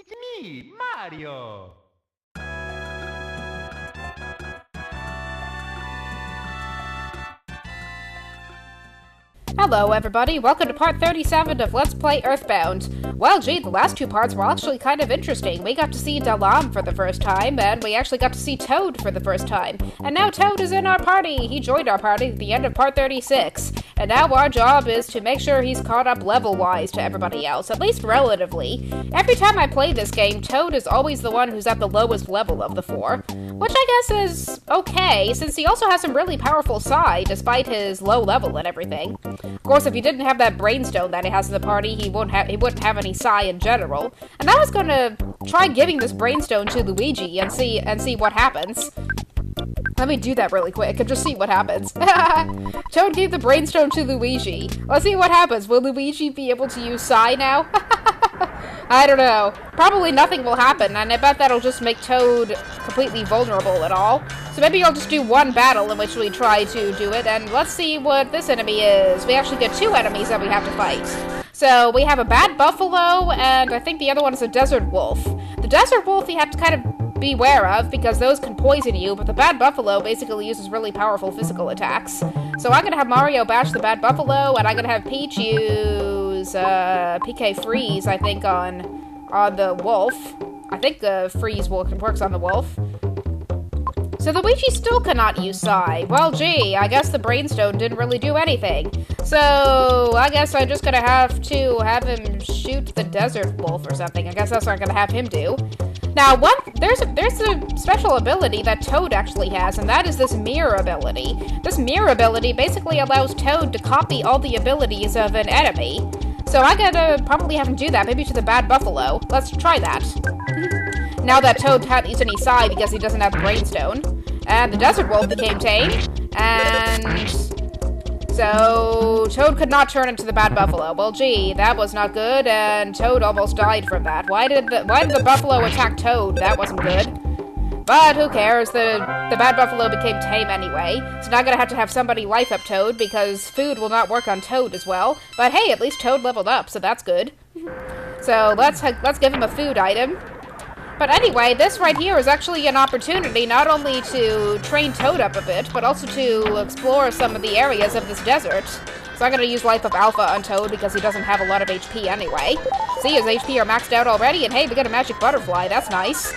It's me, Mario! Hello everybody, welcome to part 37 of Let's Play Earthbound. Well gee, the last two parts were actually kind of interesting. We got to see Dalam for the first time, and we actually got to see Toad for the first time. And now Toad is in our party! He joined our party at the end of part 36. And now our job is to make sure he's caught up level-wise to everybody else, at least relatively. Every time I play this game, Toad is always the one who's at the lowest level of the four. Which I guess is okay, since he also has some really powerful Psy, despite his low level and everything. Of course, if he didn't have that brainstone that he has in the party, he wouldn't have any Psy in general. And I was gonna try giving this brainstone to Luigi and see what happens. Let me do that really quick and just see what happens. Toad gave the brainstone to Luigi. Let's see what happens. Will Luigi be able to use Psy now? I don't know. Probably nothing will happen, and I bet that'll just make Toad completely vulnerable at all. So maybe I'll just do one battle in which we try to do it, and let's see what this enemy is. We actually get two enemies that we have to fight. So we have a bad buffalo, and I think the other one is a desert wolf. The desert wolf you have to kind of beware of, because those can poison you, but the bad buffalo basically uses really powerful physical attacks. So I'm gonna have Mario bash the bad buffalo, and I'm gonna have Peach use PK Freeze, I think, on the wolf. I think the freeze works on the wolf. So Luigi still cannot use Psy. Well, gee, I guess the brainstone didn't really do anything. So I guess I'm just gonna have to have him shoot the desert wolf or something. I guess that's what I'm gonna have him do. Now, there's a special ability that Toad actually has, and that is this mirror ability. This mirror ability basically allows Toad to copy all the abilities of an enemy. So I'm gonna probably have him do that, maybe to the bad buffalo. Let's try that. Now that Toad can't use any Psy because he doesn't have the brainstone. And the desert wolf became tame, and so Toad could not turn into the bad buffalo. Well, gee, that was not good, and Toad almost died from that. Why did the buffalo attack Toad? That wasn't good. But who cares? The bad buffalo became tame anyway. So now I'm gonna have to have somebody life up Toad, because food will not work on Toad as well. But hey, at least Toad leveled up, so that's good. So let's give him a food item. But anyway, this right here is actually an opportunity not only to train Toad up a bit, but also to explore some of the areas of this desert. So I'm gonna use Life Up Alpha on Toad because he doesn't have a lot of HP anyway. See, his HP are maxed out already, and hey, we got a magic butterfly, that's nice.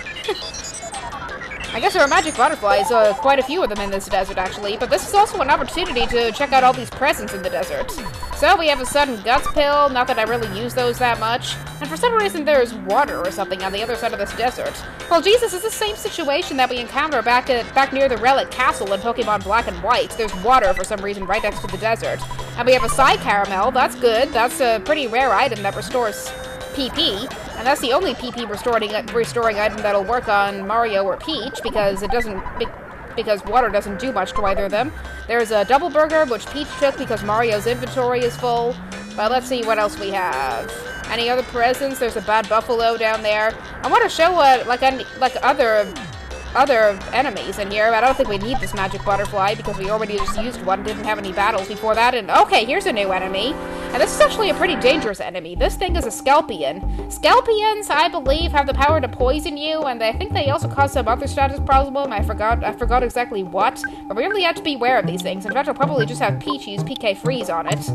I guess there are magic butterflies, quite a few of them in this desert actually, but this is also an opportunity to check out all these presents in the desert. So we have a sudden guts pill, not that I really use those that much, and for some reason there's water or something on the other side of this desert. Well, Jesus, it's the same situation that we encounter back near the Relic Castle in Pokemon Black and White. There's water for some reason right next to the desert. And we have a Psy Caramel, that's good, that's a pretty rare item that restores PP, and that's the only PP restoring item that'll work on Mario or Peach, because because water doesn't do much to either of them. There's a double burger, which Peach took because Mario's inventory is full. But let's see what else we have. Any other presents? There's a bad buffalo down there. I want to show other enemies in here, but I don't think we need this magic butterfly because we already just used one, didn't have any battles before that, and okay, here's a new enemy. And this is actually a pretty dangerous enemy. This thing is a Skelpion. Skelpions, I believe, have the power to poison you, and I think they also cause some other status problem. I forgot exactly what, but we really have to be aware of these things. In fact, I'll probably just have Peach use PK Freeze on it.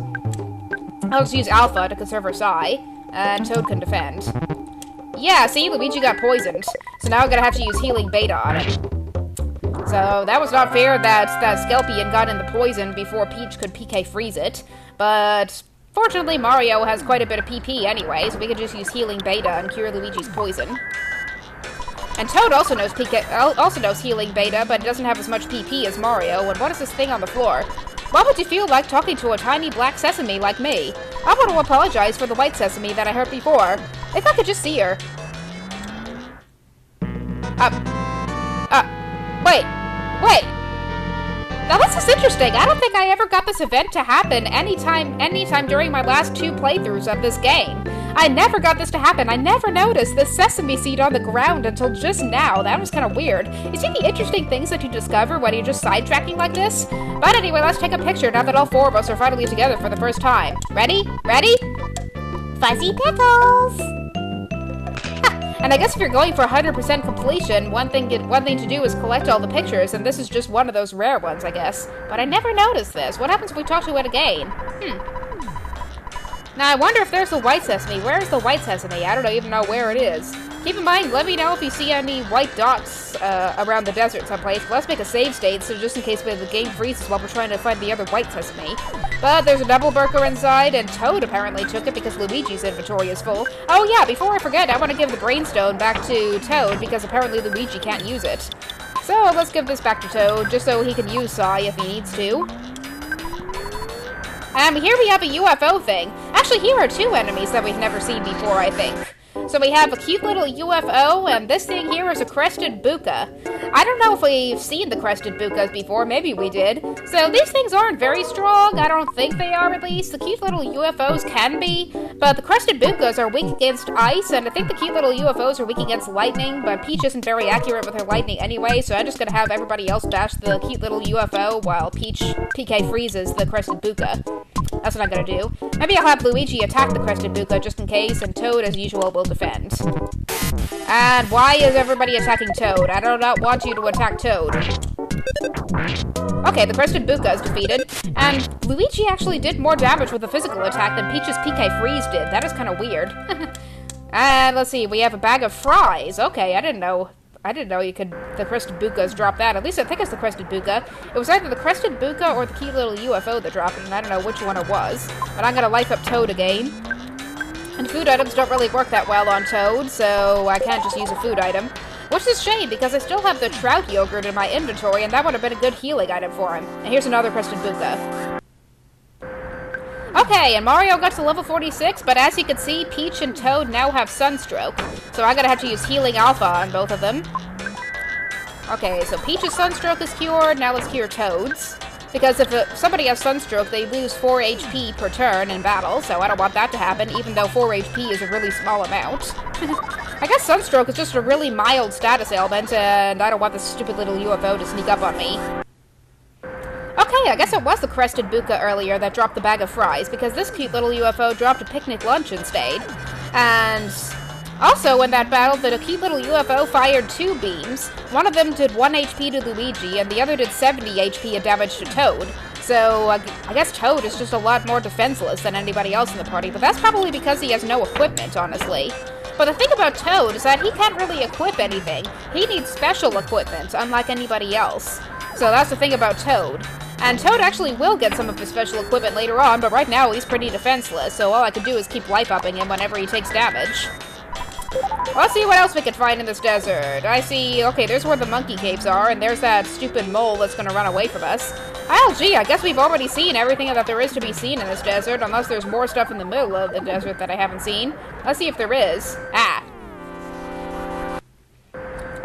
I'll just use Alpha to conserve her Psy, and Toad can defend. Yeah, see, Luigi got poisoned. So now I'm gonna have to use Healing Beta on it. So that was not fair that Skelpion got in the poison before Peach could PK Freeze it. But fortunately, Mario has quite a bit of PP anyway, so we can just use Healing Beta and cure Luigi's poison. And Toad also knows Healing Beta, but it doesn't have as much PP as Mario. And what is this thing on the floor? What would you feel like talking to a tiny black sesame like me? I want to apologize for the white sesame that I heard before. If I could just see her. Wait. Now this is interesting. I don't think I ever got this event to happen anytime during my last two playthroughs of this game. I never got this to happen. I never noticed this sesame seed on the ground until just now. That was kind of weird. You see the interesting things that you discover when you're just sidetracking like this? But anyway, let's take a picture now that all four of us are finally together for the first time. Ready? Ready? Fuzzy Pickles! And I guess if you're going for 100% completion, one thing to do is collect all the pictures, and this is just one of those rare ones, I guess. But I never noticed this. What happens if we talk to it again? Now, I wonder if there's the white sesame. Where is the white sesame? I don't even know where it is. Keep in mind, let me know if you see any white dots around the desert someplace. Let's make a save state, so just in case the game freezes while we're trying to find the other white sesame. But there's a double burger inside, and Toad apparently took it because Luigi's inventory is full. Oh yeah, before I forget, I want to give the Brainstone back to Toad, because apparently Luigi can't use it. So let's give this back to Toad, just so he can use Sai if he needs to. Here we have a UFO thing. Actually, here are two enemies that we've never seen before, I think. So we have a cute little UFO, and this thing here is a crested buka. I don't know if we've seen the crested bukas before, maybe we did. So these things aren't very strong, I don't think they are at least. The cute little UFOs can be, but the crested bukas are weak against ice, and I think the cute little UFOs are weak against lightning, but Peach isn't very accurate with her lightning anyway, so I'm just gonna have everybody else bash the cute little UFO while PK freezes the crested buka. That's what I'm gonna do. Maybe I'll have Luigi attack the crested buka just in case, and Toad, as usual, will defend. And why is everybody attacking Toad? I do not want you to attack Toad. Okay, the crested buka is defeated, and Luigi actually did more damage with a physical attack than Peach's PK Freeze did. That is kind of weird. And let's see, we have a bag of fries. Okay, I didn't know the crested bukas drop that. At least I think it's the crested buka. It was either the crested buka or the cute little UFO that dropped it, and I don't know which one it was. But I'm gonna life up Toad again. And food items don't really work that well on Toad, so I can't just use a food item. Which is a shame, because I still have the trout yogurt in my inventory, and that would have been a good healing item for him. And here's another crested buka. Okay, and Mario got to level 46, but as you can see, Peach and Toad now have Sunstroke. So I'm gonna have to use Healing Alpha on both of them. Okay, so Peach's Sunstroke is cured, now let's cure Toad's. Because if somebody has Sunstroke, they lose 4 HP per turn in battle, so I don't want that to happen, even though 4 HP is a really small amount. I guess Sunstroke is just a really mild status ailment, and I don't want this stupid little UFO to sneak up on me. Okay, I guess it was the crested buka earlier that dropped the bag of fries, because this cute little UFO dropped a picnic lunch instead. And also in that battle, the cute little UFO fired 2 beams. One of them did 1 HP to Luigi, and the other did 70 HP of damage to Toad. So I guess Toad is just a lot more defenseless than anybody else in the party, but that's probably because he has no equipment, honestly. But the thing about Toad is that he can't really equip anything. He needs special equipment, unlike anybody else. So that's the thing about Toad. And Toad actually will get some of his special equipment later on, but right now he's pretty defenseless, so all I can do is keep life-upping him whenever he takes damage. Let's see what else we can find in this desert. I see, okay, there's where the monkey caves are, and there's that stupid mole that's gonna run away from us. Oh, gee, I guess we've already seen everything that there is to be seen in this desert, unless there's more stuff in the middle of the desert that I haven't seen. Let's see if there is. Ah.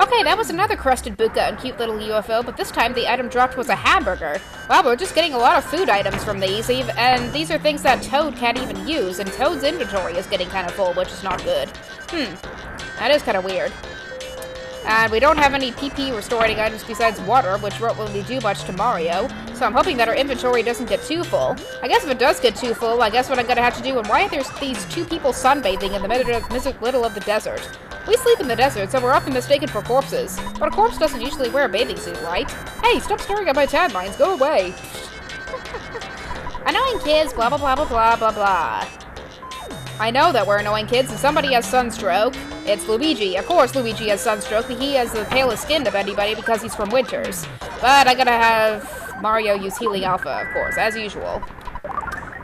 Okay, that was another crested buka and cute little UFO, but this time the item dropped was a hamburger. Wow, we're just getting a lot of food items from these, and these are things that Toad can't even use, and Toad's inventory is getting kind of full, which is not good. That is kind of weird. And we don't have any PP restoring items besides water, which won't really do much to Mario, so I'm hoping that our inventory doesn't get too full. I guess if it does get too full, I guess what I'm gonna have to do, and why are there these 2 people sunbathing in the middle of the desert? We sleep in the desert, so we're often mistaken for corpses. But a corpse doesn't usually wear a bathing suit, right? Hey, stop staring at my tan lines, go away! Annoying kids, blah blah blah blah blah blah blah. I know that we're annoying kids, and somebody has Sunstroke. It's Luigi. Of course Luigi has Sunstroke, but he has the palest skin of anybody because he's from Winters. But I gotta have Mario use Healing Alpha, of course, as usual.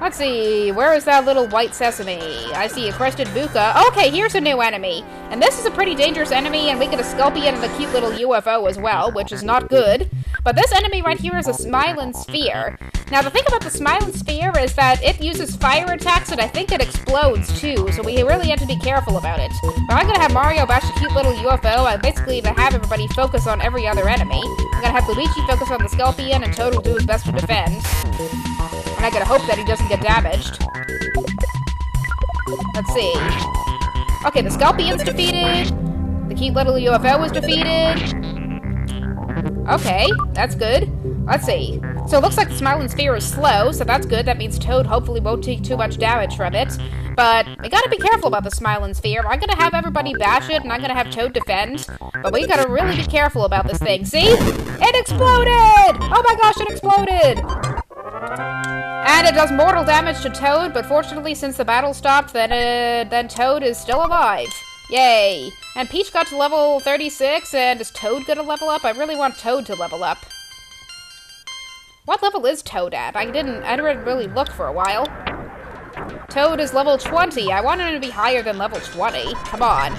Let's see, where is that little white sesame? I see a crested buka. Okay, here's a new enemy. And this is a pretty dangerous enemy, and we get a Sculpion and a cute little UFO as well, which is not good. But this enemy right here is a Smiling Sphere. Now, the thing about the Smiling Sphere is that it uses fire attacks, and I think it explodes too, so we really have to be careful about it. But I'm gonna have Mario bash the cute little UFO, and basically to have everybody focus on every other enemy. I'm gonna have Luigi focus on the Sculpion, and Toad will do his best to defend. And I gotta hope that he doesn't get damaged. Let's see. Okay, the Sculpion's defeated. The cute little UFO was defeated. Okay, that's good. Let's see. So it looks like the Smiling Sphere is slow, so that's good. That means Toad hopefully won't take too much damage from it. But we gotta be careful about the Smiling Sphere. I'm gonna have everybody bash it, and I'm gonna have Toad defend. But we gotta really be careful about this thing. See? It exploded! Oh my gosh, it exploded! And it does mortal damage to Toad, but fortunately, since the battle stopped, then Toad is still alive. Yay! And Peach got to level 36, and is Toad gonna level up? I really want Toad to level up. What level is Toad at? I didn't really look for a while. Toad is level 20. I want him to be higher than level 20. Come on.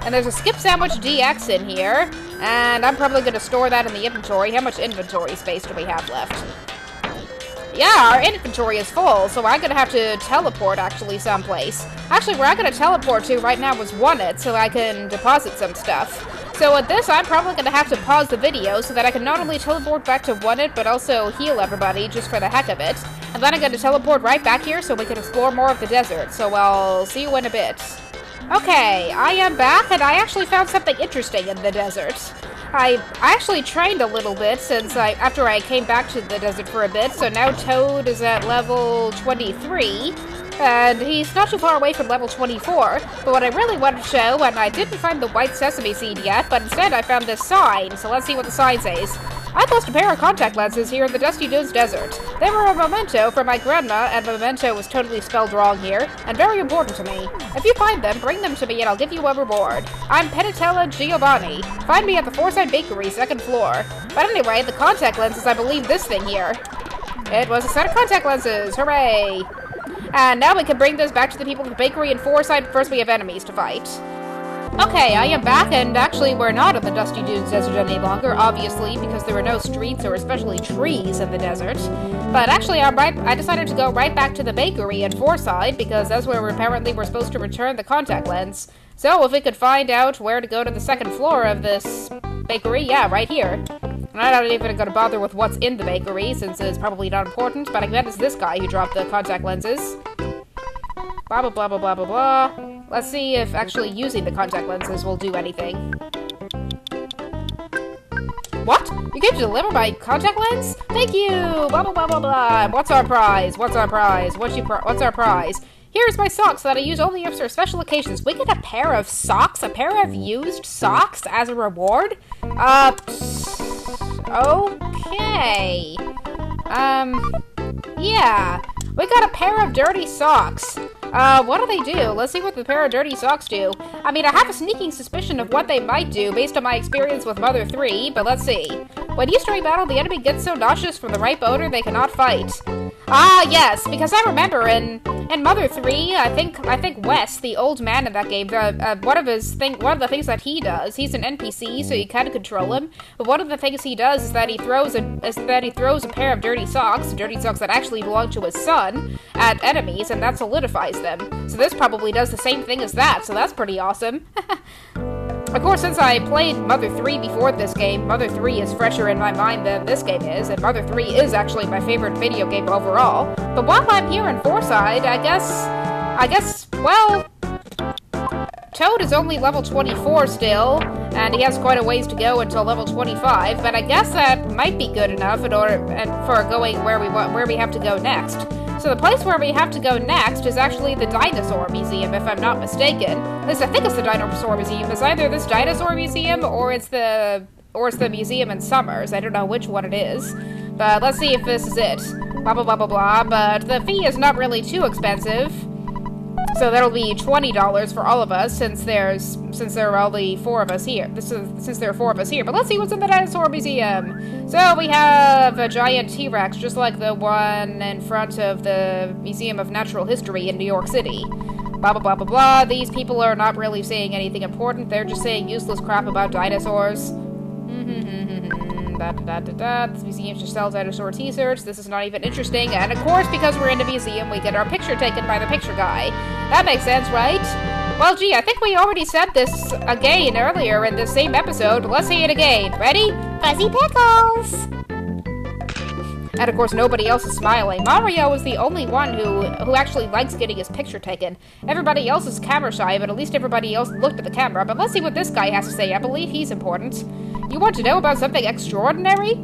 And there's a Skip Sandwich DX in here, and I'm probably gonna store that in the inventory. How much inventory space do we have left? Yeah, our inventory is full, so I'm gonna have to teleport, actually, someplace. Actually, where I'm gonna teleport to right now was One-It, so I can deposit some stuff. So at this, I'm probably gonna have to pause the video so that I can not only teleport back to One-It, but also heal everybody, just for the heck of it. And then I'm gonna teleport right back here so we can explore more of the desert, so I'll see you in a bit. Okay, I am back, and I actually found something interesting in the desert. I actually trained a little bit after I came back to the desert for a bit, so now Toad is at level 23, and he's not too far away from level 24, but what I really wanted to show, and I didn't find the white sesame seed yet, but instead I found this sign, so let's see what the sign says. I lost a pair of contact lenses here in the Dusty Dunes Desert. They were a memento from my grandma, and memento was totally spelled wrong here, and very important to me. If you find them, bring them to me and I'll give you a reward. I'm Penatella Giovanni. Find me at the Foreside Bakery, 2nd floor. But anyway, the contact lenses, I believe this thing here. It was a set of contact lenses, hooray! And now we can bring this back to the people of the bakery in Foreside, but first we have enemies to fight. Okay, I am back, and actually we're not in the Dusty Dunes Desert any longer, obviously, because there are no streets or especially trees in the desert. But actually, I decided to go right back to the bakery in Foreside, because that's where we're supposed to return the contact lens. So if we could find out where to go to the 2nd floor of this bakery, yeah, right here. And I'm not even going to bother with what's in the bakery, since it's probably not important, but I bet it's this guy who dropped the contact lenses. Blah, blah, blah, blah, blah, blah, blah. Let's see if actually using the contact lenses will do anything. What? You came to deliver my contact lens? Thank you! Blah, blah, blah, blah, blah. What's our prize? What's our prize? What's our prize? Here's my socks that I use only for special occasions. We get a pair of socks? A pair of used socks as a reward? Okay. Yeah. We got a pair of dirty socks. What do they do? Let's see what the pair of dirty socks do. I mean, I have a sneaking suspicion of what they might do based on my experience with Mother 3, but let's see. When you start battle, the enemy gets so nauseous from the ripe odor they cannot fight. Ah, yes, because I remember in Mother 3, I think Wes, the old man in that game, one of the things that he does, he's an NPC, so you kind of control him, but one of the things he does is that he throws a pair of dirty socks that actually belong to his son, at enemies, and that solidifies them. So this probably does the same thing as that, so that's pretty awesome. Of course, since I played Mother 3 before this game, Mother 3 is fresher in my mind than this game is, and Mother 3 is actually my favorite video game overall. But while I'm here in Foreside, I guess, well, Toad is only level 24 still, and he has quite a ways to go until level 25, but I guess that might be good enough for going where we have to go next. So the place where we have to go next is actually the Dinosaur Museum, if I'm not mistaken. At least I think it's the Dinosaur Museum. It's either this Dinosaur Museum or it's the museum in Summers. I don't know which one it is. But let's see if this is it. Blah, blah, blah, blah, blah. But the fee is not really too expensive. So that'll be $20 for all of us, since there are only 4 of us here. Since there are 4 of us here. But let's see what's in the Dinosaur Museum. So we have a giant T-Rex, just like the one in front of the Museum of Natural History in New York City. Blah, blah, blah, blah, blah. These people are not really saying anything important. They're just saying useless crap about dinosaurs. This museum just sells dinosaur t-shirts. This is not even interesting. And of course, because we're in a museum, we get our picture taken by the picture guy. That makes sense, right? Well, gee, I think we already said this again earlier in the same episode. Let's say it again. Ready? Fuzzy Pickles! And of course, nobody else is smiling. Mario is the only one who actually likes getting his picture taken. Everybody else is camera shy, but at least everybody else looked at the camera. But let's see what this guy has to say. I believe he's important. You want to know about something extraordinary?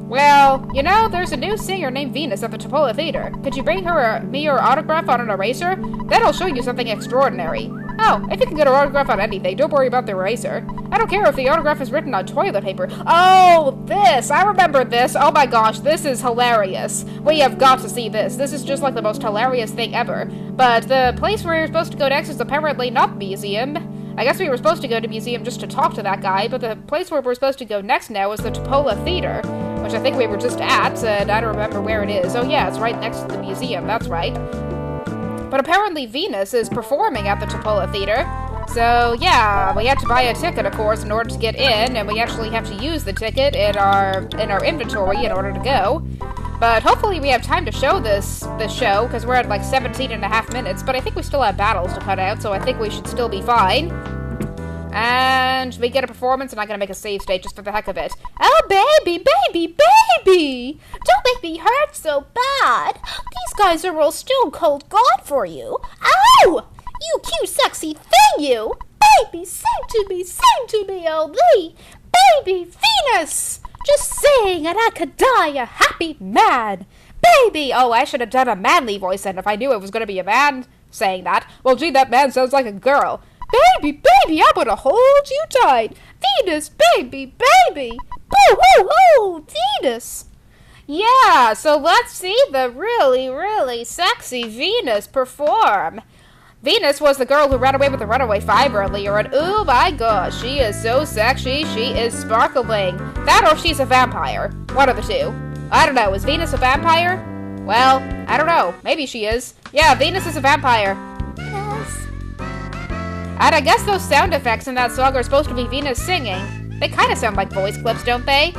Well, you know, there's a new singer named Venus at the Topola Theater. Could you bring me your autograph on an eraser? Then I'll show you something extraordinary. Oh, if you can get her autograph on anything, don't worry about the eraser. I don't care if the autograph is written on toilet paper. Oh, this! I remember this! Oh my gosh, this is hilarious. We have got to see this. This is just like the most hilarious thing ever. But the place where we're supposed to go next is apparently not the museum. I guess we were supposed to go to the museum just to talk to that guy, but the place where we're supposed to go next now is the Topola Theater, which I think we were just at, and I don't remember where it is. Oh yeah, it's right next to the museum, that's right. But apparently Venus is performing at the Topola Theater, so yeah, we had to buy a ticket, of course, in order to get in, and we actually have to use the ticket in our inventory in order to go. But hopefully we have time to show this show, because we're at like 17 and a half minutes, but I think we still have battles to cut out, so I think we should still be fine. And we get a performance, and I'm gonna make a save state just for the heck of it. Oh, baby, baby, baby! Don't make me hurt so bad! These guys are all stone cold gone for you! Ow! You cute, sexy thing, you! Baby, sing to me, oh thee! Baby, Venus! Just sing, and I could die a happy man! Baby! Oh, I should have done a manly voice then if I knew it was gonna be a man saying that. Well, gee, that man sounds like a girl. Baby, baby, I'm gonna hold you tight. Venus, baby, baby. Boo, hoo, hoo, Venus. Yeah, so let's see the really, really sexy Venus perform. Venus was the girl who ran away with the Runaway 5 earlier, and oh my gosh, she is so sexy, she is sparkling. That or she's a vampire. One of the two. I don't know, is Venus a vampire? Well, I don't know. Maybe she is. Yeah, Venus is a vampire. And I guess those sound effects in that song are supposed to be Venus singing. They kind of sound like voice clips, don't they?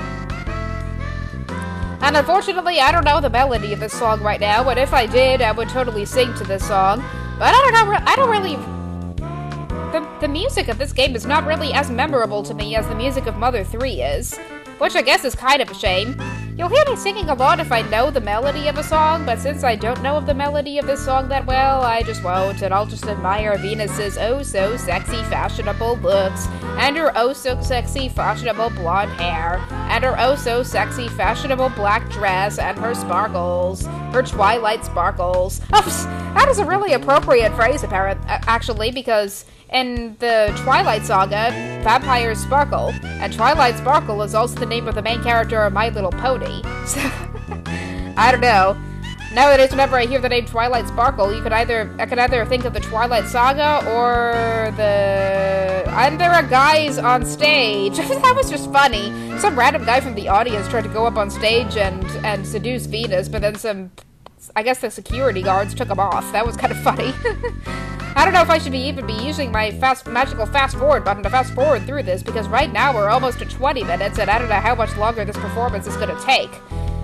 And unfortunately, I don't know the melody of this song right now, but if I did, I would totally sing to this song. But I don't really... The music of this game is not really as memorable to me as the music of Mother 3 is, which I guess is kind of a shame. You'll hear me singing a lot if I know the melody of a song, but since I don't know of the melody of this song that well, I just won't, and I'll just admire Venus's oh-so-sexy fashionable looks, and her oh-so-sexy fashionable blonde hair, and her oh-so-sexy fashionable black dress, and her sparkles, her twilight sparkles. Oh, that is a really appropriate phrase, actually, because in the Twilight Saga, vampires sparkle, and Twilight Sparkle is also the name of the main character of My Little Pony. So, I don't know. Nowadays, whenever I hear the name Twilight Sparkle, I could either think of the Twilight Saga or the... And there are guys on stage. That was just funny. Some random guy from the audience tried to go up on stage and seduce Venus, but then I guess the security guards took him off. That was kind of funny. I don't know if I should even be using my magical fast forward button to fast forward through this, because right now we're almost at 20 minutes, and I don't know how much longer this performance is going to take.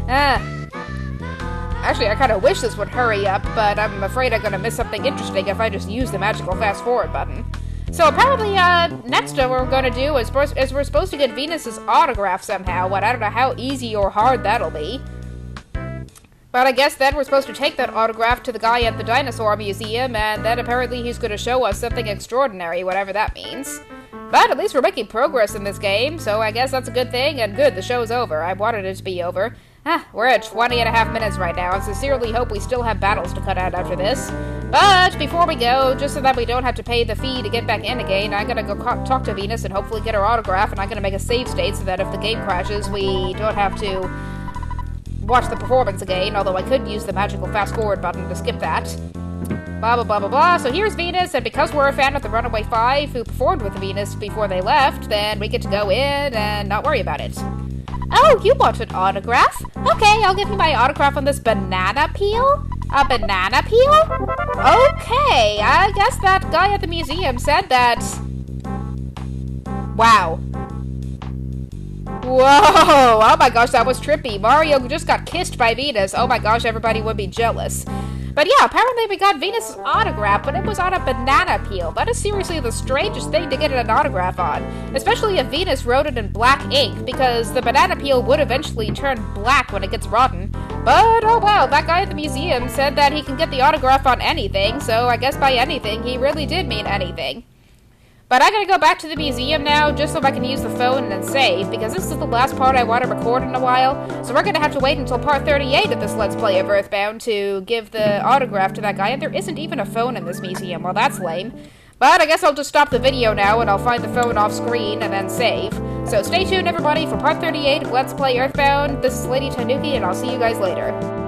Actually, I kind of wish this would hurry up, but I'm afraid I'm going to miss something interesting if I just use the magical fast forward button. So apparently, next what we're going to do is we're supposed to get Venus's autograph somehow, but I don't know how easy or hard that'll be. But I guess then we're supposed to take that autograph to the guy at the Dinosaur Museum, and then apparently he's going to show us something extraordinary, whatever that means. But at least we're making progress in this game, so I guess that's a good thing, and good, the show's over. I wanted it to be over. We're at 20 and a half minutes right now. I sincerely hope we still have battles to cut out after this. But before we go, just so that we don't have to pay the fee to get back in again, I'm gonna go talk to Venus and hopefully get her autograph, and I'm gonna make a save state so that if the game crashes, we don't have to watch the performance again, although I could use the magical fast forward button to skip that. Blah, blah, blah, blah, blah. So here's Venus, and because we're a fan of the Runaway 5 who performed with Venus before they left, then we get to go in and not worry about it. Oh, you want an autograph? Okay, I'll give you my autograph on this banana peel. A banana peel? Okay, I guess that guy at the museum said that... Wow. Whoa! Oh my gosh, that was trippy. Mario just got kissed by Venus. Oh my gosh, everybody would be jealous. But yeah, apparently we got Venus' autograph, but it was on a banana peel. That is seriously the strangest thing to get an autograph on. Especially if Venus wrote it in black ink, because the banana peel would eventually turn black when it gets rotten. But oh well, that guy at the museum said that he can get the autograph on anything, so I guess by anything, he really did mean anything. But I gotta go back to the museum now, just so I can use the phone and then save, because this is the last part I want to record in a while. So we're gonna have to wait until part 38 of this Let's Play of Earthbound to give the autograph to that guy, and there isn't even a phone in this museum. Well, that's lame. But I guess I'll just stop the video now, and I'll find the phone off screen and then save. So stay tuned, everybody, for part 38 of Let's Play Earthbound. This is Lady Tanuki, and I'll see you guys later.